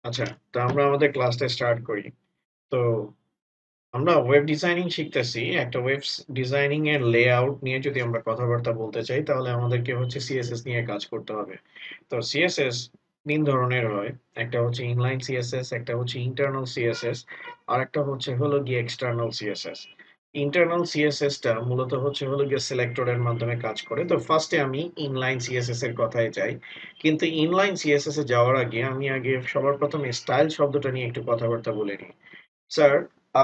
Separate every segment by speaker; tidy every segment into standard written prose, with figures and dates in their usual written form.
Speaker 1: আচ্ছা, তো আমরা আমাদের ক্লাসটা স্টার্ট করি। তো আমরা ওয়েব ডিজাইনিং শিখতেছি। একটা ওয়েব ডিজাইনিং এর লেআউট নিয়ে যদি আমরা কথাবার্তা বলতে চাই, তাহলে আমাদেরকে হচ্ছে সিএসএস নিয়ে কাজ করতে হবে। তো সিএসএস তিন ধরনের হয়। একটা হচ্ছে ইনলাইন সিএসএস, একটা হচ্ছে ইন্টারনাল সিএসএস, আর একটা হচ্ছে হলো গিয়ে এক্সটার্নাল সিএসএস। ইন্টারনাল সিএসএস টা মূলত হচ্ছে হলো গিয়ে সিলেক্টরের মাধ্যমে কাজ করে। তো ফার্স্টে আমি ইনলাইন সিএসএস এর কথায় যাই। কিন্তু ইনলাইন সিএসএস এ যাওয়ার আগে আমি সবার প্রথমে স্টাইল শব্দটা নিয়ে একটু কথাবার্তা বলে নিই। স্যার,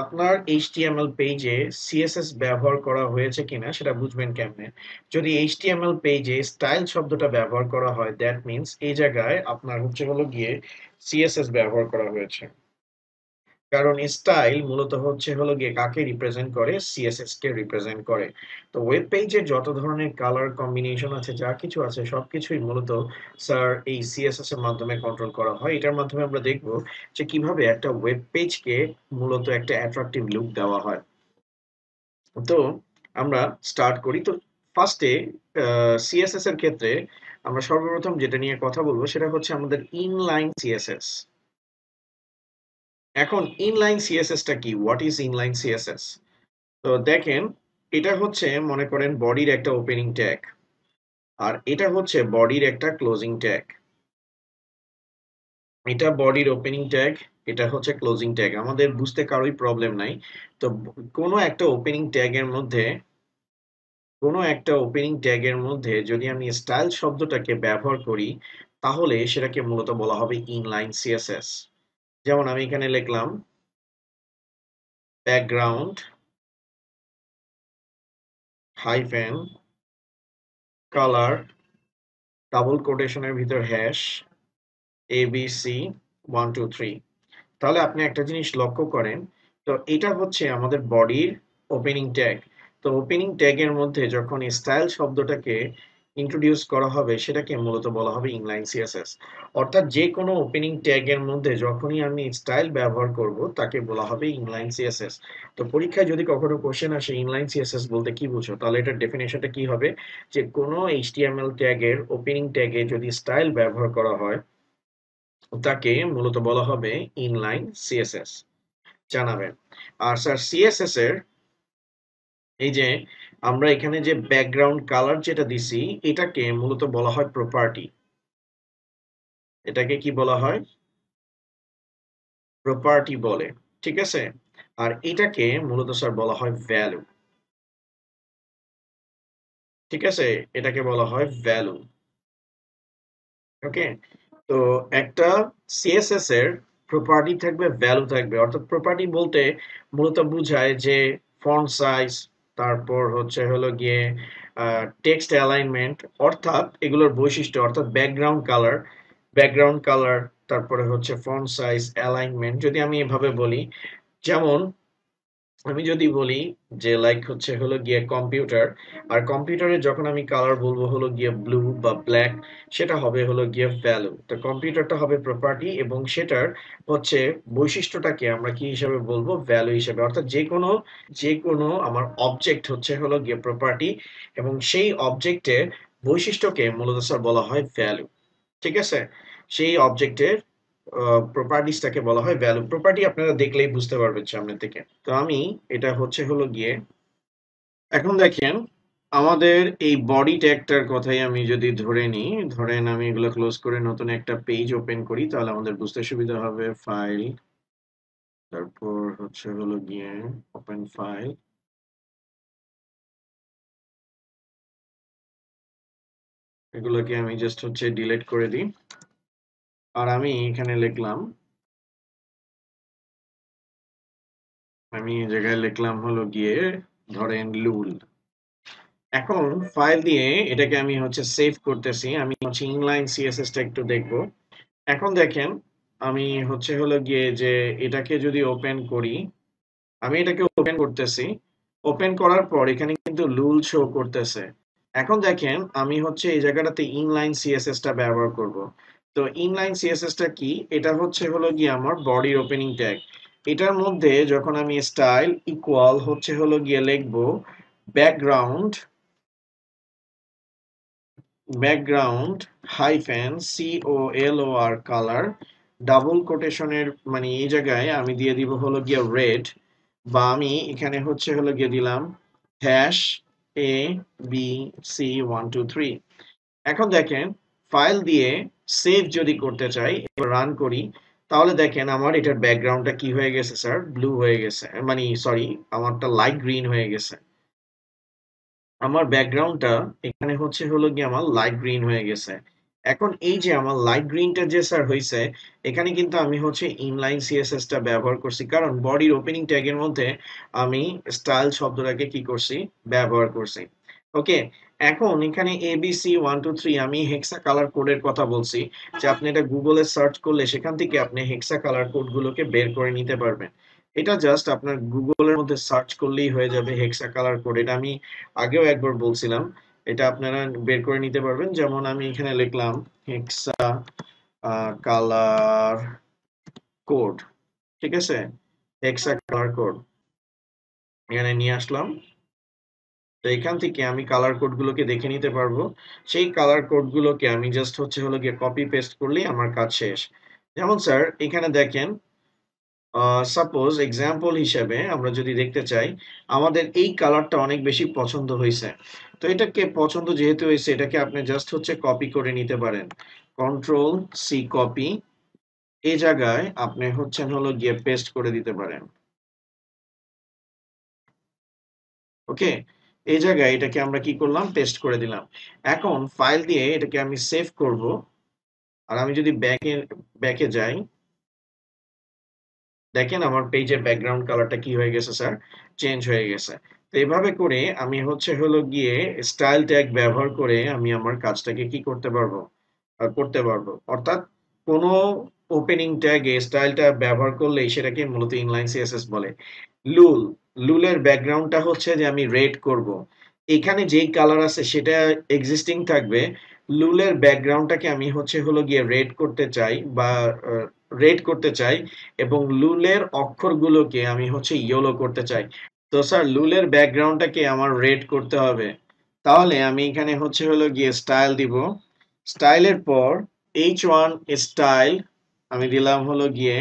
Speaker 1: আপনার এইচটিএমএল পেজে সিএসএস ব্যবহার করা হয়েছে কিনা সেটা বুঝবেন কেমনে? যদি এইচটিএমএল পেজে স্টাইল শব্দটা ব্যবহার করা হয়, দ্যাট মিন্স এই জায়গায় আপনার হচ্ছে হলো গিয়ে সিএসএস ব্যবহার করা হয়েছে। কারণ স্টাইল মূলত হচ্ছে হলো গিয়ে কাকে রিপ্রেজেন্ট করে? সিএসএস কে রিপ্রেজেন্ট করে। তো ওয়েব পেজে যত ধরনের কালার কম্বিনেশন আছে, যা কিছু আছে সবকিছুই মূলত স্যার এই সিএসএস এর মাধ্যমে কন্ট্রোল করা হয়। এটার মাধ্যমে আমরা দেখব যে কিভাবে একটা ওয়েব পেজকে মূলত একটা অ্যাট্রাকটিভ লুক দেওয়া হয়। তো আমরা স্টার্ট করি। তো ফার্স্টে সিএসএস এর ক্ষেত্রে আমরা সর্বপ্রথম যেটা নিয়ে কথা বলবো সেটা হচ্ছে আমাদের ইনলাইন সিএসএস। এখন ইনলাইন সিএসএস টা কি? What is inline CSS? তো দেখেন, এটা হচ্ছে মনে করেন বডির একটা ওপেনিং ট্যাগ, আর এটা হচ্ছে বডির একটা ক্লোজিং ট্যাগ। এটা বডির ওপেনিং ট্যাগ, এটা হচ্ছে ক্লোজিং ট্যাগ। আমাদের বুঝতে কারোই প্রবলেম নাই। তো কোনো একটা ওপেনিং ট্যাগের মধ্যে যদি আমি স্টাইল শব্দটাকে ব্যবহার করি, তাহলে সেটাকে মূলত বলা হবে ইনলাইন সিএসএস। যেমন আমি এখানে লিখলাম ব্যাকগ্রাউন্ড হাইফেন কালার, ডাবল কোটেশনের ভিতর হ্যাশ, এবিসি 1 2 3। তাহলে আপনি একটা জিনিস লক্ষ্য করেন। তো এটা হচ্ছে আমাদের বডির ওপেনিং ট্যাগ। তো ওপেনিং ট্যাগের মধ্যে যখন স্টাইল শব্দটাকে ইন্ট্রোডিউস করা হবে, সেটাকে মূলত বলা হবে ইনলাইন সিএসএস। অর্থাৎ যে কোনো ওপেনিং ট্যাগের মধ্যে যখনই আমি স্টাইল ব্যবহার করব, তাকে বলা হবে ইনলাইন সিএসএস। তো পরীক্ষায় যদি কখনো কোশ্চেন আসে ইনলাইন সিএসএস বলতে কি বুঝো, তাহলে এটার ডেফিনেশনটা কি হবে? যে কোনো এইচটিএমএল ট্যাগের ওপেনিং ট্যাগে যদি স্টাইল ব্যবহার করা হয়, তাকে মূলত বলা হবে ইনলাইন সিএসএস। জানাবেন। আর স্যার সিএসএস এর এই যে আমরা এখানে যে ব্যাকগ্রাউন্ড কালার যেটা দিছি, এটাকে মূলত বলা হয় প্রপার্টি। এটাকে কি বলা হয়? প্রপার্টি বলে। ঠিক আছে? আর এটাকে মূলত স্যার বলা হয় ভ্যালু। ঠিক আছে? এটাকে বলা হয় ভ্যালু। ওকে? তো একটা সিএসএস এর প্রপার্টি থাকবে, ভ্যালু থাকবে। অর্থাৎ প্রপার্টি বলতে মূলত বোঝায় যে ফন্ট সাইজ, তারপর হচ্ছে হলো গিয়ে টেক্সট অ্যালাইনমেন্ট, অর্থাৎ এগুলোর বৈশিষ্ট্য, অর্থাৎ ব্যাকগ্রাউন্ড কালার, তারপরে হচ্ছে ফন্ট সাইজ, অ্যালাইনমেন্ট। যদি আমি এভাবে বলি, যেমন আমি যদি বলি যে লাইক হচ্ছে হলো গিয়ে কম্পিউটার, আর কম্পিউটারে যখন আমি কালার বলবো হলো গিয়ে ব্লু বা ব্ল্যাক, সেটা হবে হলো গিয়ে ভ্যালু। তো কম্পিউটারটা হবে প্রপার্টি, এবং সেটার হচ্ছে বৈশিষ্ট্যটাকে আমরা কি হিসাবে বলবো? ভ্যালু হিসাবে। অর্থাৎ যে কোনো আমার অবজেক্ট হচ্ছে হলো গিয়ে প্রপার্টি, এবং সেই অবজেক্টের বৈশিষ্ট্যকে মূলত স্যার বলা হয় ভ্যালু। ঠিক আছে? সেই অবজেক্টের প্রপার্টিসটাকে বলা হয় ভ্যালু। প্রপার্টি আপনারা দেখলেই বুঝতে পারবেন সামনে থেকে। তো আমি এটা হচ্ছে হলো গিয়ে, এখন দেখেন, আমাদের এই বডি ট্যাগটার কথাই আমি যদি ধরে নিই, ধরেন আমি এগুলো ক্লোজ করে নতুন একটা পেজ ওপেন করি, তাহলে আমাদের বুঝতে সুবিধা হবে। ফাইল, তারপর হচ্ছে হলো গিয়ে ওপেন ফাইল, এগুলোকে আমি জাস্ট হচ্ছে ডিলিট করে দিই। আর আমি এখানে লিখলাম, আমি এই জায়গায় লিখলাম হলো গিয়ে ধরেন লুল। এখন ফাইল দিয়ে এটাকে আমি হচ্ছে সেভ করতেছি। আমি হচ্ছে ইনলাইন সিএসএস টা একটু দেখবো। এখন দেখেন, আমি হচ্ছে হলো গিয়ে যে এটাকে যদি ওপেন করি, আমি এটাকে ওপেন করতেছি। ওপেন করার পর এখানে কিন্তু লুল শো করতেছে। এখন দেখেন, আমি হচ্ছে এই জায়গাটাতে ইনলাইন সিএসএস টা ব্যবহার করব। তো ইনলাইন সিএসএস টা কি? এটা হচ্ছে হলো গিয়ে আমার বডির ওপেনিং ট্যাগ। এটার মধ্যে যখন আমি স্টাইল ইকুয়াল হচ্ছে হলো গিয়ে লিখবো background background hyphen COLOR colour, double কোটেশনের মানে এই জায়গায় আমি দিয়ে দিব হলো গিয়ে রেড, বা আমি এখানে হচ্ছে হলো গিয়ে দিলাম হ্যাশ এ বি সি 1 2 3। এখন দেখেন ফাইল দিয়ে সেভ যদি করতে চাই, এবার রান করি, তাহলে দেখেন আমার এটার ব্যাকগ্রাউন্ডটা কি হয়ে গেছে স্যার, ব্লু হয়ে গেছে, মানে সরি, আমারটা লাইট গ্রিন হয়ে গেছে। আমার ব্যাকগ্রাউন্ডটা এখানে হচ্ছে হলো গিয়ে আমার লাইট গ্রিন হয়ে গেছে। এখন এই যে আমার লাইট গ্রিনটা যে স্যার হয়েছে, এখানে কিন্তু আমি হচ্ছে ইনলাইন সিএসএস টা ব্যবহার করছি, কারণ বডির ওপেনিং ট্যাগের মধ্যে আমি স্টাইল শব্দটাকে কি করছি, ব্যবহার করছি। ওকে, এখন এখানে এবিসি 1 2 3 আমি হেক্সা কালার কোডের কথা বলছি, যে আপনি এটা গুগলে সার্চ করলে সেখান থেকে আপনি হেক্সা কালার কোডগুলোকে বের করে নিতে পারবেন। এটা জাস্ট আপনার গুগলের মধ্যে সার্চ করলেই হয়ে যাবে হেক্সা কালার কোড। এটা আমি আগেও একবার বলছিলাম, এটা আপনারা বের করে নিতে পারবেন। যেমন আমি এখানে লিখলাম হেক্সা কালার কোড, ঠিক আছে, হেক্সা কালার কোড এখানে নিয়ে আসলাম। তো এখান থেকে আমি কালার কোড গুলোকে দেখে নিতে পারবো। সেই কালার কোড গুলোকে আমি জাস্ট হচ্ছে হলো গিয়ে কপি পেস্ট করলেই আমার কাজ শেষ। যেমন স্যার এখানে দেখেন, সাপোজ এক্সাম্পল হিসেবে আমরা যদি দেখতে চাই, আমাদের এই কালারটা অনেক বেশি পছন্দ হয়েছে। তো এটাকে পছন্দ যেহেতু হয়েছে, এটাকে আপনি জাস্ট হচ্ছে কপি করে নিতে পারেন, কন্ট্রোল সি কপি, এই জায়গায় আপনি হচ্ছেন হলো গিয়ে পেস্ট করে দিতে পারেন। ওকে, এই জায়গায় এটাকে আমরা কি করলাম, পেস্ট করে দিলাম। এখন ফাইল দিয়ে এটাকে আমি সেভ করব। আর আমি যদি ব্যাকে ব্যাকে যাই, দেখেন আমার পেজের ব্যাকগ্রাউন্ড কালারটা কি হয়ে গেছে স্যার, চেঞ্জ হয়ে গেছে। তো এইভাবে করে আমি হচ্ছে হলো গিয়ে স্টাইল ট্যাগ ব্যবহার করে আমি আমার কাজটাকে কি করতে পারবো, করতে পারবো। অর্থাৎ কোনো ওপেনিং ট্যাগে স্টাইলটা ব্যবহার করলেই সেটাকে মূলত ইনলাইন সিএসএস বলে। লুল, লুলের ব্যাকগ্রাউন্ডটা হচ্ছে যে আমি রেড করব, এখানে যেই কালার আছে সেটা এক্সিস্টিং থাকবে। লুলের ব্যাকগ্রাউন্ডটাকে আমি হচ্ছে হলো গিয়ে রেড করতে চাই, বা রেড করতে চাই, এবং লুলের অক্ষরগুলোকে আমি হচ্ছে ইয়েলো করতে চাই। তো স্যার লুলের ব্যাকগ্রাউন্ডটাকে আমার রেড করতে হবে, তাহলে আমি এখানে হচ্ছে হলো গিয়ে স্টাইল দিব। স্টাইলের পর H1 স্টাইল আমি দিলাম হলো গিয়ে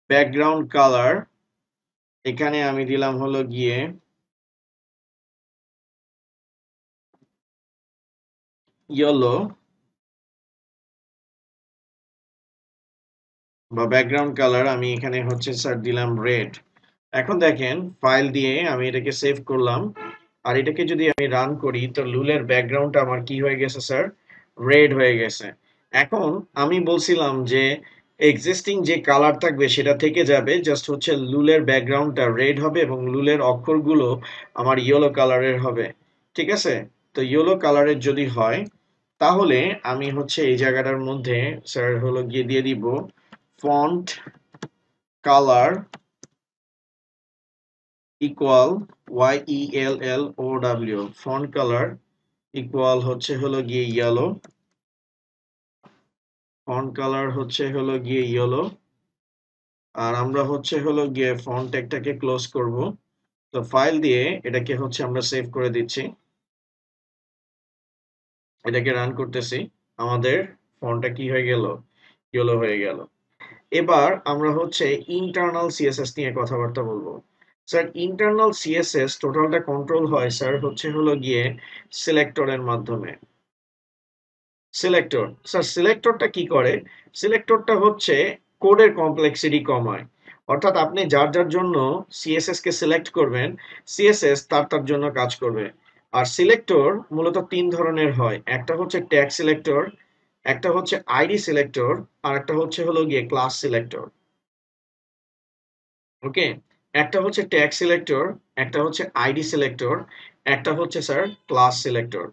Speaker 1: ব্যাকগ্রাউন্ড কালার, এখানে আমি দিলাম হলো গিয়ে ইয়েলো, বা ব্যাকগ্রাউন্ড কালার আমি এখানে হচ্ছে স্যার দিলাম রেড। এখন দেখেন ফাইল দিয়ে আমি এটাকে সেভ করলাম, আর এটাকে যদি আমি রান করি, তো লুলের ব্যাকগ্রাউন্ডটা আমার কি হয়ে গেছে স্যার, রেড হয়ে গেছে। এখন আমি বলছিলাম যে এক্সিস্টিং যে কালার থাকবে সেটা থেকে যাবে, জাস্ট হচ্ছে লুলের ব্যাকগ্রাউন্ডটা রেড হবে এবং লুলের অক্ষরগুলো আমার ইয়েলো কালারের হবে। ঠিক আছে, তো ইয়েলো কালারের যদি হয়, তাহলে আমি হচ্ছে এই জায়গাটার মধ্যে স্যার হলো গিয়ে দিয়ে দিব font colour equal YELLOW, font colour equal হচ্ছে হলো গিয়ে ইয়েলো, ফন্ট কালার হচ্ছে হলো গিয়ে ইয়েলো। আর আমরা হচ্ছে হলো গিয়ে ফন্ট ট্যাগটাকে ক্লোজ করব। তো ফাইল দিয়ে এটাকে হচ্ছে আমরা সেভ করে দিচ্ছি, এটাকে রান করতেছি, আমাদের ফন্টটা কি হয়ে গেল, ইয়েলো হয়ে গেল। এবার আমরা হচ্ছে ইন্টারনাল সিএসএস নিয়ে কথাবার্তা বলবো। স্যার ইন্টারনাল সিএসএস টোটালটা কন্ট্রোল হয় স্যার হচ্ছে হলো গিয়ে সিলেক্টরের মাধ্যমে। সিলেক্টর, স্যার সিলেক্টরটা কি করে, সিলেক্টরটা হচ্ছে কোডের কমপ্লেক্সিটি কমায়। অর্থাৎ আপনি যার যার জন্য সিএসএস কে সিলেক্ট করবেন, সিএসএস তার তার জন্য কাজ করবে। আর সিলেক্টর মূলত তিন ধরনের হয়, একটা হচ্ছে ট্যাগ সিলেক্টর, একটা হচ্ছে আইডি সিলেক্টর, আর একটা হচ্ছে হলো গিয়ে ক্লাস সিলেক্টর। ওকে, একটা হচ্ছে ট্যাগ সিলেক্টর, একটা হচ্ছে আইডি সিলেক্টর, একটা হচ্ছে স্যার ক্লাস সিলেক্টর।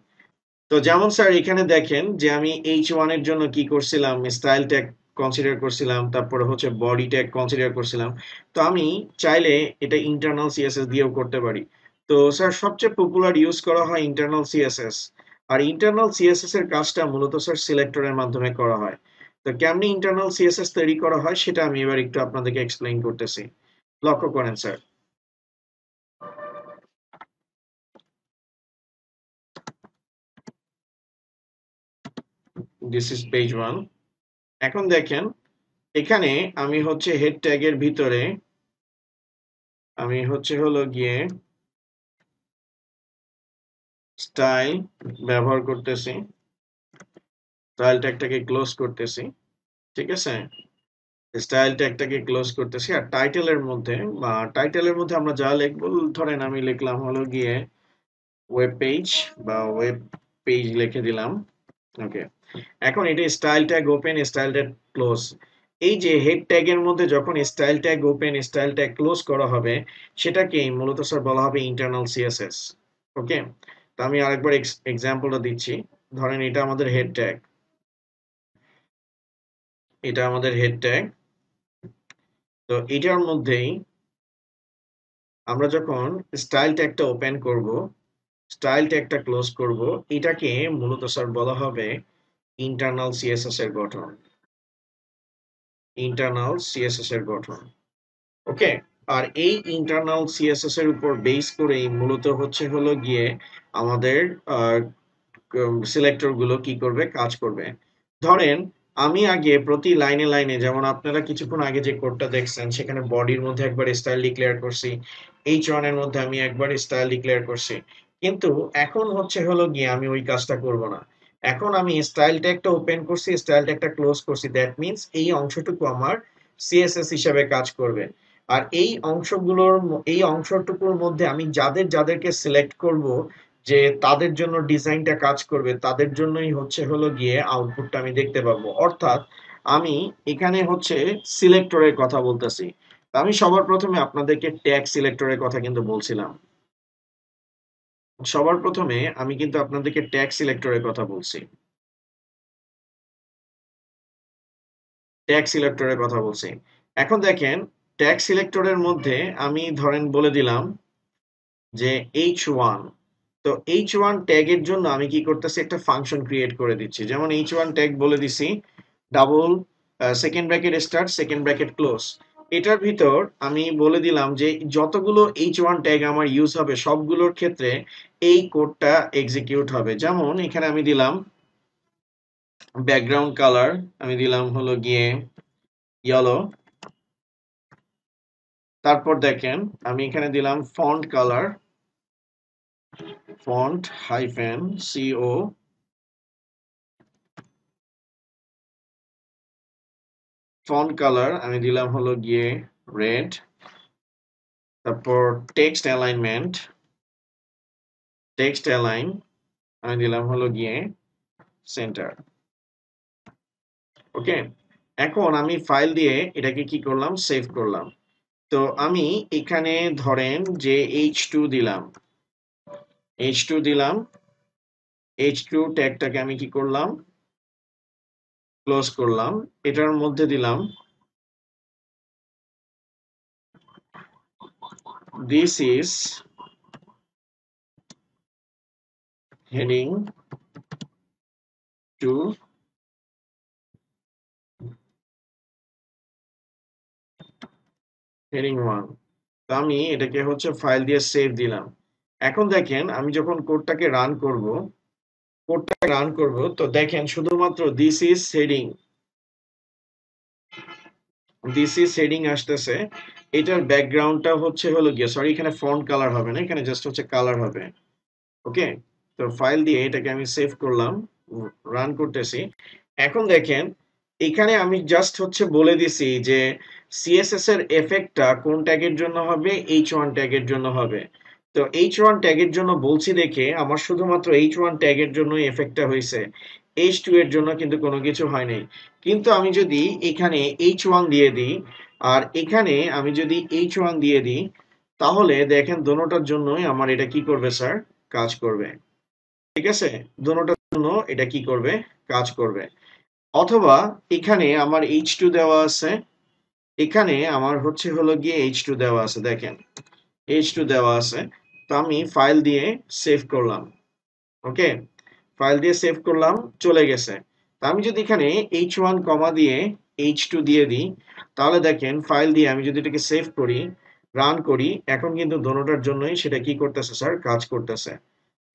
Speaker 1: তো যেমন স্যার এখানে দেখেন যে আমি H1 এর জন্য কি করছিলাম, স্টাইল ট্যাগ কনসিডার করছিলাম, তারপরে হচ্ছে বডি ট্যাগ কনসিডার করছিলাম। তো আমি চাইলে এটা ইন্টারনাল সিএসএস দিয়েও করতে পারি। তো স্যার সবচেয়ে পপুলার ইউজ করা হয় ইন্টারনাল সিএসএস। আর ইন্টারনাল সিএসএস এর কাজটা মূলত স্যার সিলেক্টরের মাধ্যমে করা হয়। তো কেমনি ইন্টারনাল সিএসএস তৈরি করা হয় সেটা আমি এবার একটু আপনাদেরকে এক্সপ্লেইন করতেছি। লক্ষ্য করেন স্যার, দিস ইজ পেজ 1। এখন দেখেন এখানে আমি হচ্ছে হেড ট্যাগের ভিতরে আমি হলো গিয়ে স্টাইল ব্যবহার করতেছি, স্টাইল ট্যাগটাকে ক্লোজ করতেছি, ঠিক আছে? স্টাইল ট্যাগটাকে ক্লোজ করতেছি আর টাইটেলের মধ্যে আমরা যা লিখবো, ধরেন আমি লিখলাম হলো গিয়ে ওয়েব পেজ বা ওয়েব পেজ লিখে দিলাম। ওকে, এখন এটা style tag open, style tag close. এই যে হেড ট্যাগের মধ্যে যখন style tag open, style tag close করা হবে, সেটাকে মূলত স্যার বলা হবে ইন্টারনাল সিএসএস। ওকে, তো আমি আরেকবার এক্সাম্পলটা দিচ্ছি। ধরেন এটা আমাদের হেড ট্যাগ, এটা আমাদের হেড ট্যাগ। তো এটার মধ্যেই আমরা যখন স্টাইল ট্যাগটা ওপেন করব, স্টাইল ট্যাগটা ক্লোজ করব, এটাকে মূলত স্যার বলা হবে ইন্টারনাল সিএসএস এর গঠন, ইন্টারনাল সিএসএস এর গঠন। ওকে, আর এই ইন্টারনাল সিএসএস এর উপর বেস করেই মূলত হলো গিয়ে আমাদের সিলেক্টর গুলো কি করবে, কাজ করবে। ধরেন আমি আগে প্রতি লাইনে লাইনে, যেমন আপনারা কিছুক্ষণ আগে যে কোডটা দেখছেন, সেখানে বডির মধ্যে একবার স্টাইল ডিক্লেয়ার করছি, H1 এর মধ্যে আমি একবার স্টাইল ডিক্লেয়ার করছি, কিন্তু এখন হলো গিয়ে আমি ওই কাজটা করব না। এখন আমি স্টাইল ট্যাগটা ওপেন করছি, স্টাইল ট্যাগটা ক্লোজ করছি, দ্যাট মিন্স এই অংশটুকু আমার সিএসএস হিসেবে কাজ করবে। আর এই অংশটুকুর মধ্যে আমি যাদেরকে সিলেক্ট করব যে তাদের জন্য ডিজাইনটা কাজ করবে, তাদের জন্যই হলো গিয়ে আউটপুটটা আমি দেখতে পাবো। অর্থাৎ আমি এখানে সিলেক্টরের কথা বলতেছি। আমি সবার প্রথমে আপনাদেরকে ট্যাগ সিলেক্টরের কথা কিন্তু বলছিলাম, সবার প্রথমে আমি কিন্তু আপনাদেরকে ট্যাগ সিলেক্টরের কথা বলছি, ট্যাগ সিলেক্টরের কথা বলছি। এখন দেখেন, ট্যাগ সিলেক্টরের মধ্যে আমি ধরেন বলে দিলাম যে H1। তো H1 ট্যাগের জন্য আমি কি করতেছি, একটা ফাংশন ক্রিয়েট করে দিচ্ছি। যেমন H1 ট্যাগ বলে দিছি double second bracket start, second bracket close. এটার ভিতর আমি বলে দিলাম যে যতগুলো H1 ট্যাগ আমার ইউজ হবে, সবগুলোর ক্ষেত্রে এই কোডটা এক্সিকিউট হবে। যেমন এখানে আমি দিলাম ব্যাকগ্রাউন্ড কালার, আমি দিলাম হলো গিয়ে ইয়েলো। তারপর দেখেন আমি এখানে দিলাম font colour, font hyphen CO। Font colour আমি দিলাম হলো গিয়ে রেড। তারপর টেক্সট অ্যালাইনমেন্ট, টেক্সট অ্যালাইন আমি দিলাম হলো গিয়ে সেন্টার। ওকে, এখন আমি ফাইল দিয়ে এটাকে কি করলাম, সেভ করলাম। তো আমি এখানে ধরেন যে H2 দিলাম, H2 দিলাম, H2 ট্যাগটাকে আমি কি করলাম, ক্লোজ করলাম। এটার মধ্যে দিলাম this is heading to heading 1। তো আমি এটাকে ফাইল দিয়ে সেভ দিলাম। এখন দেখেন আমি যখন কোডটাকে রান করব, তো দেখেন শুধুমাত্র দিস ইজ হেডিং আসতেছে। এটার ব্যাকগ্রাউন্ডটা হলো গিয়ে, সরি এখানে ফন্ট কালার হবে না, এখানে জাস্ট কালার হবে। ওকে, তো ফাইল দিয়ে এটাকে আমি সেভ করলাম, রান করতেছি। এখন দেখেন এখানে আমি জাস্ট বলে দিছি যে সিএসএস এর এফেক্টটা কোন ট্যাগের জন্য হবে, H1 ট্যাগের জন্য হবে। তো H1 ট্যাগের জন্য বলছি দেখে আমার শুধুমাত্র H1 ট্যাগের জন্যই এফেক্টটা হয়েছে, H2 এর জন্য কিন্তু কোনো কিছু হয় নাই। কিন্তু আমি যদি এখানে H1 দিয়ে দিই আর এখানে আমি যদি H1 দিয়ে দিই, তাহলে দেখেন দোনোটার জন্যই আমার এটা কি করবে স্যার, কাজ করবে। ঠিক আছে, দোনোটার জন্য এটা কি করবে, কাজ করবে। অথবা এখানে আমার H2 দেওয়া আছে, এখানে আমার হলো গিয়ে H2 দেওয়া আছে, দেখেন H2 দেওয়া আছে। তো আমি ফাইল দিয়ে সেভ করলাম। ওকে, ফাইল দিয়ে সেভ করলাম, চলে গেছে। তা আমি যদি এখানে H1 কমা দিয়ে H2 দিয়ে দিই, তাহলে দেখেন ফাইল দিয়ে আমি যদি এটাকে সেভ করি, রান করি, এখন কিন্তু দোনোটার জন্যই সেটা কি করতেছে স্যার, কাজ করতেছে।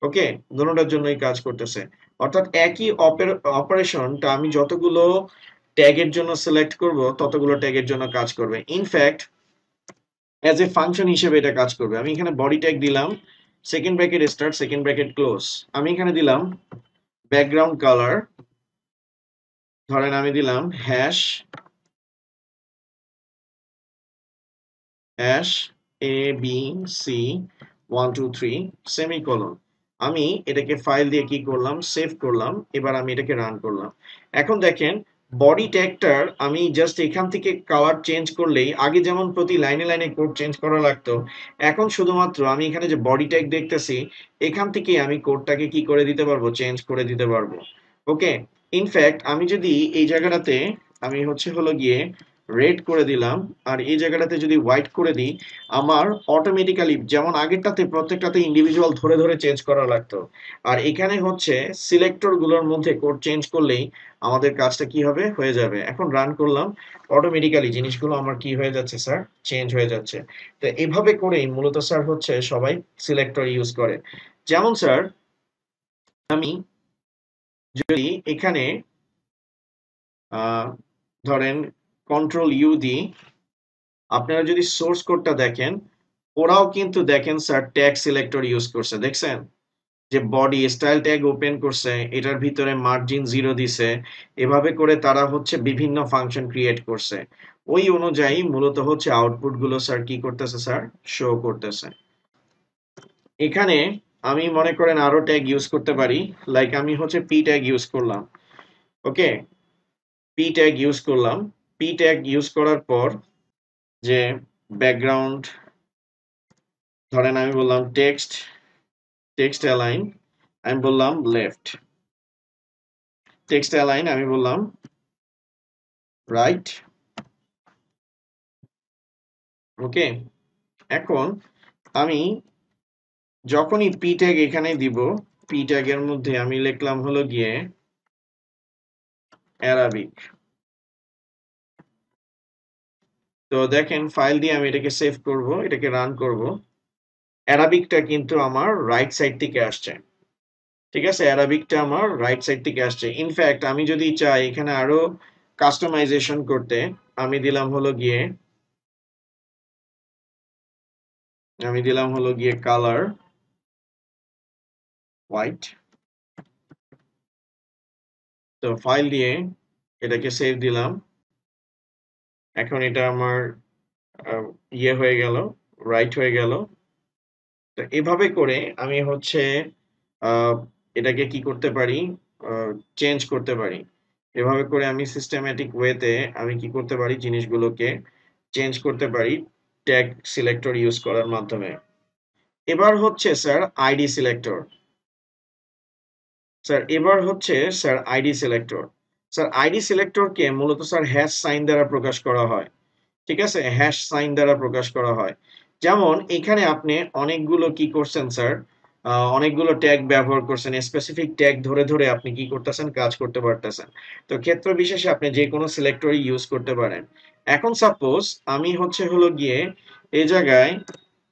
Speaker 1: ওকে, দোনোটার জন্যই কাজ করতেছে। অর্থাৎ একই অপারেশনটা আমি যতগুলো ট্যাগের জন্য সিলেক্ট করব ততগুলো ট্যাগের জন্য কাজ করবে। ইনফ্যাক্ট অ্যাজ এ ফাংশন হিসেবে এটা কাজ করবে। আমি এখানে বডি ট্যাগ দিলাম, second bracket start, second bracket close. আমি এখানে দিলাম ব্যাকগ্রাউন্ড কালার, ধরেন আমি দিলাম হ্যাশ ABC123 সেমিকোলন। আমি এটাকে ফাইল দিয়ে কি করলাম, সেভ করলাম। এবার আমি এটাকে রান করলাম। এখন দেখেন বডি ট্যাগটার আমি জাস্ট এখান থেকে কালার চেঞ্জ করলেই, আগে যেমন প্রতি লাইনে লাইনে কোড চেঞ্জ করা লাগতো, এখন শুধুমাত্র আমি এখানে যে বডি ট্যাগ দেখতেছি এখান থেকে আমি কোডটাকে কি করে দিতে পারবো, চেঞ্জ করে দিতে পারবো। ওকে, ইনফ্যাক্ট আমি যদি এই জায়গাটাতে আমি হলো গিয়ে রেড করে দিলাম, আর এই জায়গাটাতে যদি হোয়াইট করে দিই, আমার অটোমেটিক্যালি যেমন আগেরটাতে প্রত্যেকটাতে ইন্ডিভিজুয়াল ধরে ধরে চেঞ্জ করা লাগতো, আর এখানে সিলেক্টর গুলোর মধ্যে কোড চেঞ্জ করলেই আমাদের কাজটা কি হবে, হয়ে যাবে। এখন রান করলাম, অটোমেটিক্যালি জিনিসগুলো আমার কি হয়ে যাচ্ছে স্যার, চেঞ্জ হয়ে যাচ্ছে। তো এভাবে করেই মূলত স্যার সবাই সিলেক্টর ইউজ করে। যেমন স্যার আমি যদি এখানে ধরেন কন্ট্রোল ইউ দিই, আপনারা যদি সোর্স কোডটা দেখেন, ওরাও কিন্তু দেখেন স্যার ট্যাগ সিলেক্টর ইউজ করছে, দেখছেন যে বডি স্টাইল ট্যাগ ওপেন করছে, এটার ভিতরে মার্জিন 0 দিছে, এভাবে করে তারা বিভিন্ন ফাংশন ক্রিয়েট করছে। ওই অনুযায়ী মূলত আউটপুট গুলো স্যার কি করতেছে, স্যার শো করতেছে। এখানে আমি মনে করেন আরো ট্যাগ ইউজ করতে পারি, লাইক আমি পি ট্যাগ ইউজ করলাম। ওকে, পি ট্যাগ ইউজ করলাম। পি ট্যাগ ইউজ করার পর যে ব্যাকগ্রাউন্ড, ধরেন আমি বললাম টেক্সট অ্যালাইন, আমি বললাম লেফট, টেক্সট অ্যালাইন আমি বললাম রাইট। ওকে, এখন আমি যখনই পি ট্যাগ এখানে দিব, পি ট্যাগের মধ্যে আমি লিখলাম গিয়ে অ্যারাবিক। তো দেখেন ফাইল দিয়ে আমি এটাকে সেভ করব, এটাকে রান করব, অ্যারাবিকটা কিন্তু আমার রাইট সাইড থেকে আসছে। ঠিক আছে, অ্যারাবিকটা আমার রাইট সাইড থেকে আসছে। ইনফ্যাক্ট আমি যদি চাই এখানে আরো কাস্টমাইজেশন করতে, আমি দিলাম গিয়ে কালার হোয়াইট। তো ফাইল দিয়ে এটাকে সেভ দিলাম। এখন এটা আমার ইয়ে হয়ে গেল, রাইট হয়ে গেল। তো এভাবে করে আমি আহ, এটাকে কি করতে পারি, চেঞ্জ করতে পারি। এভাবে করে আমি সিস্টেম্যাটিক ওয়েতে আমি কি করতে পারি, জিনিসগুলোকে চেঞ্জ করতে পারি ট্যাগ সিলেক্টর ইউজ করার মাধ্যমে। এবার sir ID selector. Sir ID selector. Sir ID সিলেক্টরকে মূলত স্যার হ্যাশ সাইন দ্বারা প্রকাশ করা হয়। ঠিক আছে, হ্যাশ সাইন দ্বারা প্রকাশ করা হয়। যেমন এখানে আপনি অনেকগুলো কি করছেন স্যার, অনেকগুলো ট্যাগ ব্যবহার করছেন, স্পেসিফিক ট্যাগ ধরে ধরে আপনি কি করতেছেন, কাজ করতে পারতেছেন। তো ক্ষেত্র বিশেষে আপনি যে কোনো সিলেক্টরই ইউজ করতে পারেন। এখন সাপোজ আমি গিয়ে এই জায়গায়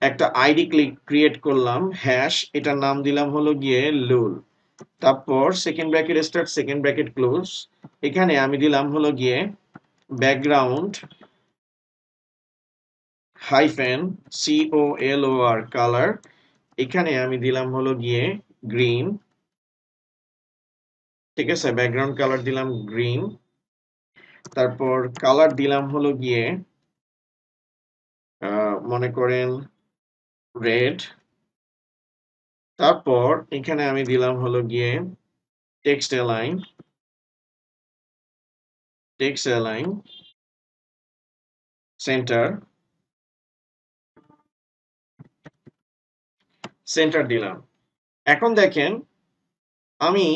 Speaker 1: একটা আইডি ক্রিয়েট করলাম হ্যাশ, এটার নাম দিলাম গিয়ে লুল। তারপর second bracket start, second bracket close. এখানে আমি দিলাম গিয়ে ব্যাকগ্রাউন্ড হাইফেন COLOR কালার। এখানে আমি দিলাম গিয়ে গ্রিন। ঠিক আছে, ব্যাকগ্রাউন্ড কালার দিলাম গ্রিন। তারপর কালার দিলাম গিয়ে মনে করেন রেড। তারপর এখানে আমি দিলাম গিয়ে টেক্সট অ্যালাইন, সেন্টার দিলাম। এখন দেখেন আমি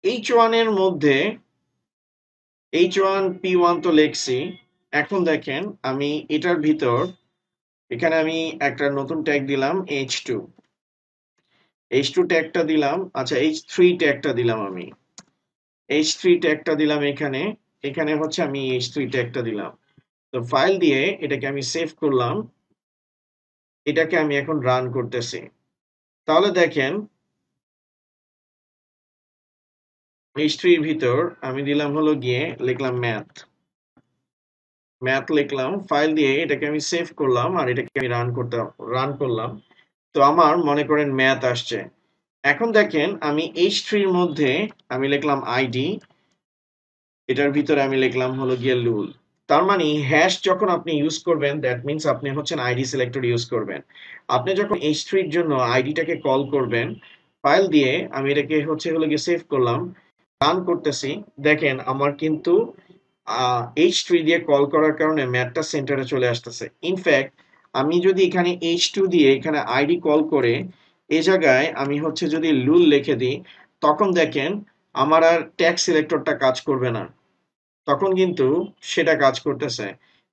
Speaker 1: H1 এর মধ্যে H1P1 তো লিখছি। এখন দেখেন আমি এটার ভিতর এখানে আমি একটা নতুন ট্যাগ দিলাম H2 ট্যাগটা দিলাম। আচ্ছা, H3 ট্যাগটা দিলাম আমি। H3 ট্যাগটা দিলাম এখানে। এখানে আমি H3 ট্যাগটা দিলাম। তো ফাইল দিয়ে এটাকে আমি সেভ করলাম। এটাকে আমি এখন রান করতেছি। তাহলে দেখেন H3 এর ভিতর আমি দিলাম হলো গিয়ে লিখলাম ম্যাথ লিখলাম, ফাইল দিয়ে এটাকে আমি সেভ করলাম আর এটাকে আমি রান করলাম। তো আমার মনে করেন ম্যাথ আসছে। এখন দেখেন আমি H3 এর মধ্যে আমি লিখলাম আইডি, এটার ভিতরে আমি লিখলাম হলো গিয়ে লুল। তার মানে হ্যাশ যখন আপনি ইউজ করবেন দ্যাট মিন্স আপনি হচ্ছেন আইডি সিলেক্টর ইউজ করবেন। আপনি যখন H3 এর জন্য আইডিটাকে কল করবেন, ফাইল দিয়ে আমি এটাকে হচ্ছে হলো গিয়ে সেভ করলাম, রান করতেছি। দেখেন আমার কিন্তু H3 দিয়ে কল করার কারণে ম্যাথটা সেন্টারে চলে আসতেছে। ইনফ্যাক্ট আমি যদি এখানে H2 দিয়ে এখানে আইডি কল করে এই জায়গায় আমি হচ্ছে যদি লুল লিখে দিই, তখন দেখেন আমার আর ট্যাগ সিলেক্টরটা কাজ করবে না, তখন কিন্তু সেটা কাজ করতেছে।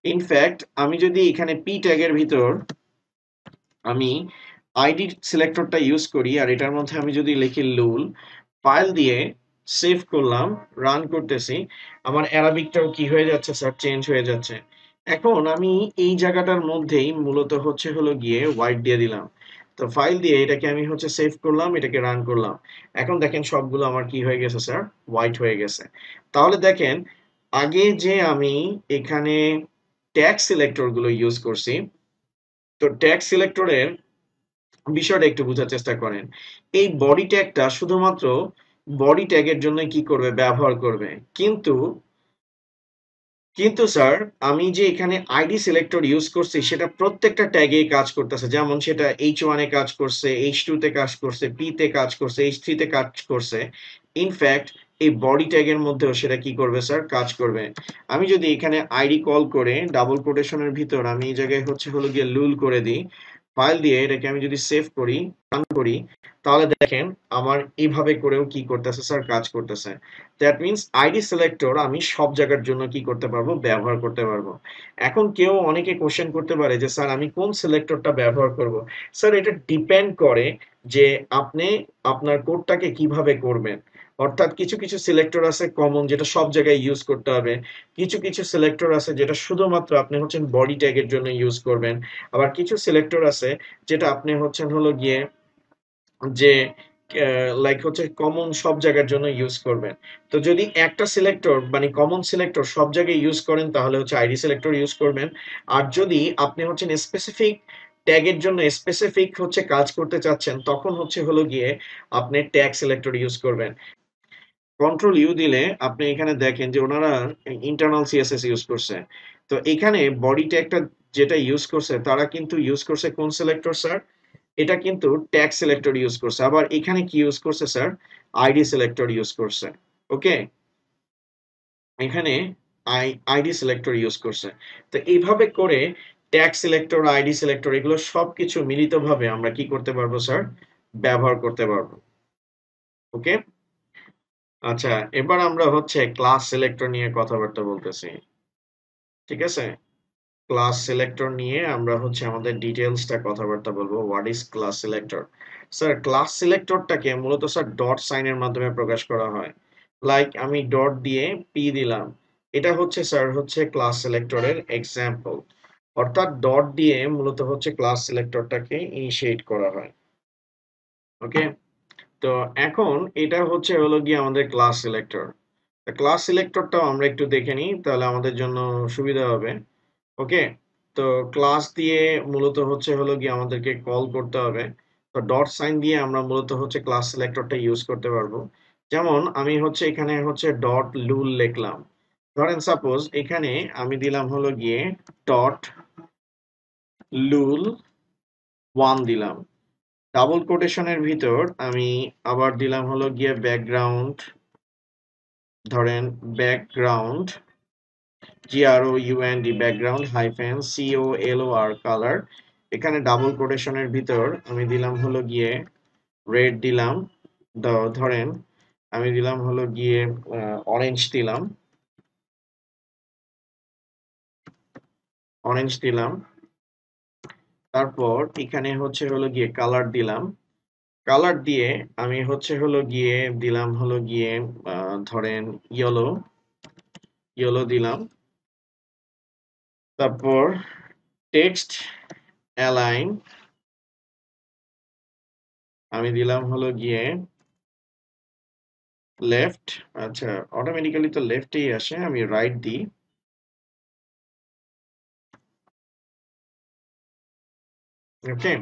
Speaker 1: ইনফ্যাক্ট আমি যদি এখানে পি ট্যাগের ভিতর আমি আইডি সিলেক্টরটা ইউজ করি আর এটার মধ্যে আমি যদি লিখি লুল, ফাইল দিয়ে সেভ করলাম, রান করতেছি, আমার অ্যারাবিকটাও কি হয়ে যাচ্ছে স্যার, চেঞ্জ হয়ে যাচ্ছে। এখন আমি এই জায়গাটার মধ্যেই মূলত হচ্ছে হলো গিয়ে হোয়াইট দিয়ে দিলাম। তো ফাইল দিয়ে এটাকে আমি হচ্ছে সেভ করলাম, এটাকে রান করলাম। এখন দেখেন সবগুলো আমার কি হয়ে গেছে স্যার, হোয়াইট হয়ে গেছে। তাহলে দেখেন আগে যে আমি এখানে ট্যাগ সিলেক্টর গুলো ইউজ করছি, তো ট্যাগ সিলেক্টরের বিষয়টা একটু বোঝার চেষ্টা করেন। এই বডি ট্যাগটা শুধুমাত্র বডি ট্যাগের জন্য কি করবে, ব্যবহার করবে। কিন্তু কিন্তু স্যার আমি যে এখানে আইডি সিলেক্টর ইউজ করছি সেটা প্রত্যেকটা ট্যাগে কাজ করতেছে, যেমন সেটা H1 এ কাজ করছে, H2 তে কাজ করছে, P তে কাজ করছে, H3 তে কাজ করছে। ইনফ্যাক্ট এই বডি ট্যাগের মধ্যেও সেটা কি করবে স্যার, কাজ করবে। আমি যদি এখানে আইডি কল করে ডাবল কোটেশনের ভিতর আমি এই জায়গায় হচ্ছে হলো গিয়ে লুল করে দিই, ফাইল দিয়ে এটাকে আমি যদি সেভ করি, রান করি, তাহলে দেখেন আমার এইভাবে করেও কি করতেছে স্যার, কাজ করতেছে। দ্যাট মিন্স আইডি সিলেক্টর আমি সব জায়গার জন্য কি করতে পারবো, ব্যবহার করতে পারবো। এখন কেউ অনেকে কোশ্চেন করতে পারে যে স্যার আমি কোন সিলেক্টরটা ব্যবহার করব। স্যার এটা ডিপেন্ড করে যে আপনি আপনার কোডটাকে কিভাবে করবেন। অর্থাৎ কিছু কিছু সিলেক্টর আছে কমন, যেটা সব জায়গায় ইউজ করতে হবে। কিছু কিছু সিলেক্টর আছে যেটা শুধুমাত্র আপনি হচ্ছেন বডি ট্যাগের জন্য ইউজ করবেন। আবার কিছু সিলেক্টর আছে যেটা আপনি হচ্ছেন হলো গিয়ে যে লাইক হচ্ছে কমন সব জায়গার জন্য ইউজ করবেন। তো যদি একটা সিলেক্টর মানে কমন সিলেক্টর সব জায়গায় ইউজ করেন তাহলে হচ্ছে আইডি সিলেক্টর ইউজ করবেন। আর যদি আপনি হচ্ছেন স্পেসিফিক ট্যাগের জন্য স্পেসিফিক হচ্ছে কাজ করতে চাচ্ছেন, তখন হচ্ছে হলো গিয়ে আপনি ট্যাগ সিলেক্টর ইউজ করবেন। কন্ট্রোল ইউ দিলে আপনি এখানে দেখেন যে ওনারা ইন্টারনাল সিএসএস ইউজ করছে। তো এখানে বডি ট্যাগটা যেটা ইউজ করছে তারা কিন্তু ইউজ করছে কোন সিলেক্টর স্যার, এটা কিন্তু ট্যাগ সিলেক্টর ইউজ করছে। আবার এখানে কি ইউজ করছে স্যার, আইডি সিলেক্টর ইউজ করছে। ওকে, এখানে আইডি সিলেক্টর ইউজ করছে। তো এইভাবে করে ট্যাগ সিলেক্টর, আইডি সিলেক্টর এগুলো সবকিছু মিলিতভাবে আমরা কি করতে পারবো স্যার, ব্যবহার করতে পারবো। ওকে, আচ্ছা এবার আমরা হচ্ছে ক্লাস সিলেক্টর নিয়ে কথাবার্তা বলতেছি। ঠিক আছে, ক্লাস সিলেক্টর নিয়ে আমরা হচ্ছে আমাদের ডিটেইলসটা কথাবার্তা বলবো। What is class selector? Sir class সিলেক্টরটাকে মূলত স্যার ডট সাইনের মাধ্যমে প্রকাশ করা হয়। লাইক আমি ডট দিয়ে পি দিলাম, এটা হচ্ছে স্যার হচ্ছে ক্লাস সিলেক্টরের এক্সাম্পল। অর্থাৎ ডট দিয়ে মূলত হচ্ছে ক্লাস সিলেক্টরটাকে ইনিশিয়েট করা হয়। ওকে, তো এখন এটা হচ্ছে হলো গিয়ে আমাদের ক্লাস সিলেক্টর। ক্লাস সিলেক্টরটাও আমরা একটু দেখে নিই তাহলে আমাদের জন্য সুবিধা হবে। ওকে, তো ক্লাস দিয়ে মূলত হচ্ছে হলো গিয়ে আমাদেরকে কল করতে হবে। তো ডট সাইন দিয়ে আমরা মূলত হচ্ছে ক্লাস সিলেক্টরটা ইউজ করতে পারবো। যেমন আমি হচ্ছে এখানে হচ্ছে ডট লুল লিখলাম, ধরেন সাপোজ এখানে আমি দিলাম হলো গিয়ে ডট লুল 1 দিলাম, ডাবল কোটেশনের ভিতর আমি আবার দিলাম হলো গিয়ে ব্যাকগ্রাউন্ড, ধরেন background GROUND background hyphen COLOR colour, এখানে ডাবল কোটেশনের ভিতর আমি দিলাম হলো গিয়ে রেড দিলাম, ধরেন আমি দিলাম হলো গিয়ে অরেঞ্জ দিলাম, অরেঞ্জ দিলাম। তারপর এখানে হচ্ছে হলো গিয়ে কালার দিলাম, কালার দিয়ে আমি হচ্ছে হলো গিয়ে দিলাম হলো গিয়ে ধরেন ইয়েলো, ইয়েলো দিলাম। তারপর টেক্সট অ্যালাইন আমি দিলাম হলো গিয়ে, আমি দিলাম হলো গিয়ে ব্ল্যাক, ব্ল্যাক দিলাম। তারপর এখানে হচ্ছে হলো গিয়ে কালার দিলাম, কালার দিয়ে আমি হচ্ছে হলো গিয়ে দিলাম হলো গিয়ে রেড, রেড দিলাম। তারপর টেক্সট অ্যালাইন, আমি দিলাম হলো গিয়ে লেফট, আচ্ছা অটোমেটিক্যালি তো লেফটেই আসে, আমি রাইট দিই। ওকে,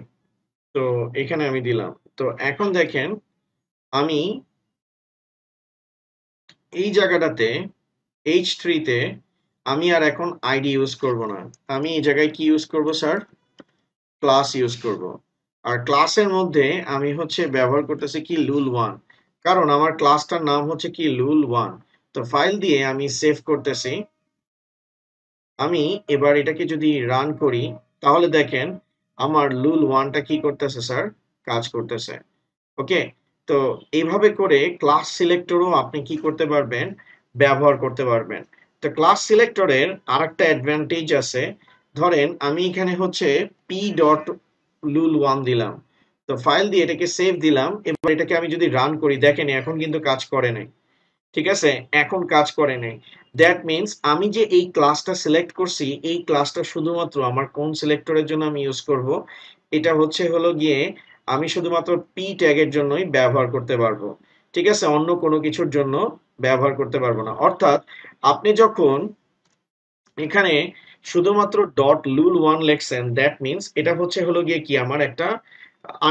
Speaker 1: তো এখানে আমি দিলাম। তো এখন দেখেন আমি এই জায়গাটাতে H3 তে আমি আর এখন আইডি ইউজ করব না। আমি এই জায়গায় কি ইউজ করব স্যার? ক্লাস ইউজ করব। আর ক্লাসের মধ্যে আমি হচ্ছে ব্যবহার করতেছি কি lul1, কারণ আমার ক্লাসটার নাম হচ্ছে কি lul1। তো ফাইল দিয়ে আমি সেভ করতেছি। আমি এবার এটাকে যদি রান করি তাহলে দেখেন আমার lul1টা কি করতেছে স্যার? কাজ করতেছে। ওকে, তো এইভাবে করে ক্লাস সিলেক্টরও আপনি কি করতে পারবেন? ব্যবহার করতে পারবেন। তো ক্লাস সিলেক্টরের আরেকটা অ্যাডভান্টেজ আছে। ধরেন আমি এখানে হচ্ছে p.lul1 দিলাম। তো ফাইল দিয়ে এটাকে সেভ দিলাম। এবার এটাকে আমি যদি রান করি, দেখেন এখন কিন্তু কাজ করে নাই। ঠিক আছে, এখন কাজ করে নাই। দ্যাট মিনস আমি যে এই ক্লাসটা সিলেক্ট করছি, এই ক্লাসটা শুধুমাত্র আমার কোন সিলেক্টরের জন্য আমি ইউজ করব? এটা হচ্ছে হলো গিয়ে আমি শুধুমাত্র পি ট্যাগের জন্যই ব্যবহার করতে পারবো। ঠিক আছে, অন্য কোনো কিছুর জন্য ব্যবহার করতে পারবো না। অর্থাৎ আপনি যখন এখানে শুধুমাত্র ডট লুল ওয়ান লেখছেন, দ্যাট মিনস এটা হচ্ছে হলো গিয়ে কি আমার একটা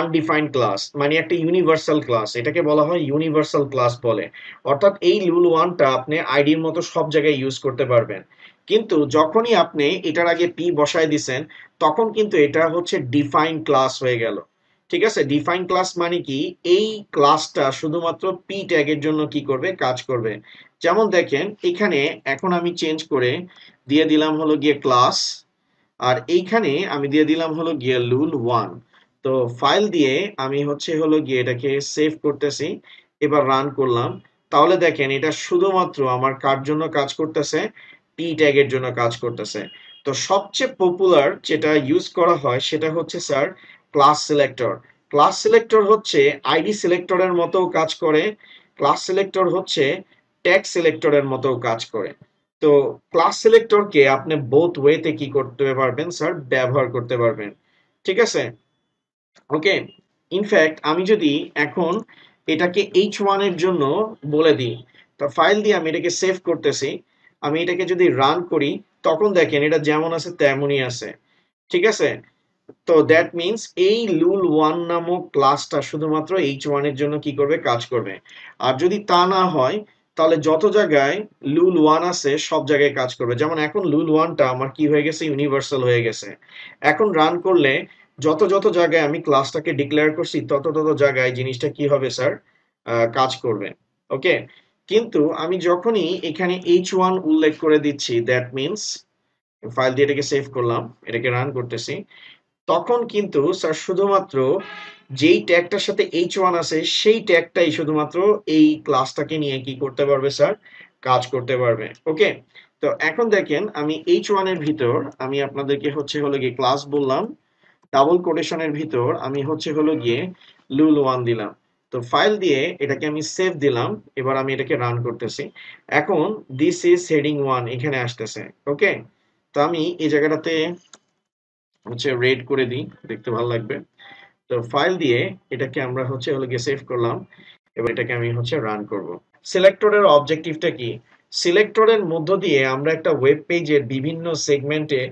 Speaker 1: আনডিফাইন্ড ক্লাস, মানে একটা ইউনিভার্সাল ক্লাস। এটাকে বলা হয় ইউনিভার্সাল ক্লাস বলে। অর্থাৎ এই লুল ওয়ানটা আপনি আইডির মতো সব জায়গায় ইউজ করতে পারবেন। কিন্তু যখনই আপনি এটার আগে পি বসায় দিছেন, তখন কিন্তু এটা হচ্ছে ডিফাইন ক্লাস হয়ে গেল। ঠিক আছে, ডিফাইন ক্লাস মানে কি? এই ক্লাসটা শুধুমাত্র পি ট্যাগের জন্য কি করবে? কাজ করবে। যেমন দেখেন এখানে এখন আমি চেঞ্জ করে দিয়ে দিলাম হলো গিয়ে ক্লাস, আর এইখানে আমি দিয়ে দিলাম হলো গিয়ে lul1। তো ফাইল দিয়ে আমি হচ্ছে হলো গিয়ে এটাকে সেভ করতেছি। এবার রান করলাম। তাহলে দেখেন এটা শুধুমাত্র আমার কার জন্য কাজ করতেছে? পি ট্যাগের জন্য কাজ করতেছে। তো সবচেয়ে পপুলার যেটা ইউজ করা হয় সেটা হচ্ছে sir class selector. Class selector হচ্ছে আইডি সিলেক্টরের মতো কাজ করে। ক্লাস সিলেক্টর হচ্ছে ট্যাগ সিলেক্টরের মতো কাজ করে। তো ক্লাস সিলেক্টরকে আপনি বোথ ওয়েতে কি করতে পারবেন স্যার? ব্যবহার করতে পারবেন। ঠিক আছে, ওকে। ইনফ্যাক্ট আমি যদি এখন এটাকে H1 এর জন্য বলে দিই, তো ফাইল দিয়ে আমি এটাকে সেভ করতেছি। আমি এটাকে যদি রান করি, তখন দেখেন এটা যেমন আছে তেমনই আছে। ঠিক আছে, তো দ্যাট মিনস এই lul1 নামক ক্লাসটা শুধুমাত্র H1 এর জন্য কি করবে? কাজ করবে। আর যদি তা না হয়, তাহলে যত জায়গায় lul1 আছে সব জায়গায় কাজ করবে। যেমন এখন lul1টা আমার কি হয়ে গেছে? ইউনিভার্সাল হয়ে গেছে। এখন রান করলে যত যত জায়গায় আমি ক্লাসটাকে ডিক্লেয়ার করছি, তত তত জায়গায় জিনিসটা কি হবে স্যার? কাজ করবে। ওকে, কিন্তু আমি যখনই এখানে H1 উল্লেখ করে দিচ্ছি, দ্যাট মিনস ফাইল দিয়ে এটাকে সেভ করলাম, এটাকে রান করতেছি, তখন কিন্তু স্যার শুধুমাত্র যেই ট্যাগটার সাথে H1 আছে সেই ট্যাগটাই শুধুমাত্র এই ক্লাসটাকে নিয়ে কি করতে পারবে স্যার? কাজ করতে পারবে। ওকে, তো এখন দেখেন আমি H1 এর ভিতর আমি আপনাদেরকে হচ্ছে হলো গিয়ে ক্লাস বললাম, ডাবল কোটেশনের ভিতর আমি হচ্ছে হলো গিয়ে lul1 দিলাম। তো ফাইল দিয়ে এটাকে আমি সেভ দিলাম। এবার আমি এটাকে রান করতেছি। এখন দিস ইজ হেডিং 1 এখানে আসতেছে। ওকে, তো আমি এই জায়গাটাতে হচ্ছে রেড করে দিই, দেখতে ভালো লাগবে। তো ফাইল দিয়ে এটাকে আমরা হচ্ছে হলো গিয়ে সেভ করলাম। এবার এটাকে আমি হচ্ছে রান করব। সিলেক্টরের অবজেক্টিভটা কি? সিলেক্টরের মধ্য দিয়ে আমরা একটা ওয়েব পেজের বিভিন্ন সেগমেন্টে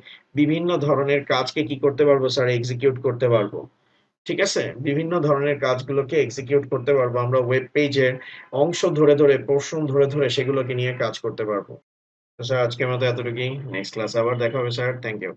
Speaker 1: বিভিন্ন ধরনের কাজকে কি করতে পারবো স্যার? এক্সিকিউট করতে পারবো। ঠিক আছে, বিভিন্ন ধরনের কাজগুলোকে এক্সিকিউট করতে পারবো আমরা ওয়েব পেজের অংশ ধরে ধরে, পোর্শন ধরে ধরে সেগুলোকে নিয়ে কাজ করতে পারবো। তো স্যার আজকের মতো এতটুকুই। নেক্সট ক্লাসে আবার দেখা হবে স্যার। Thank you.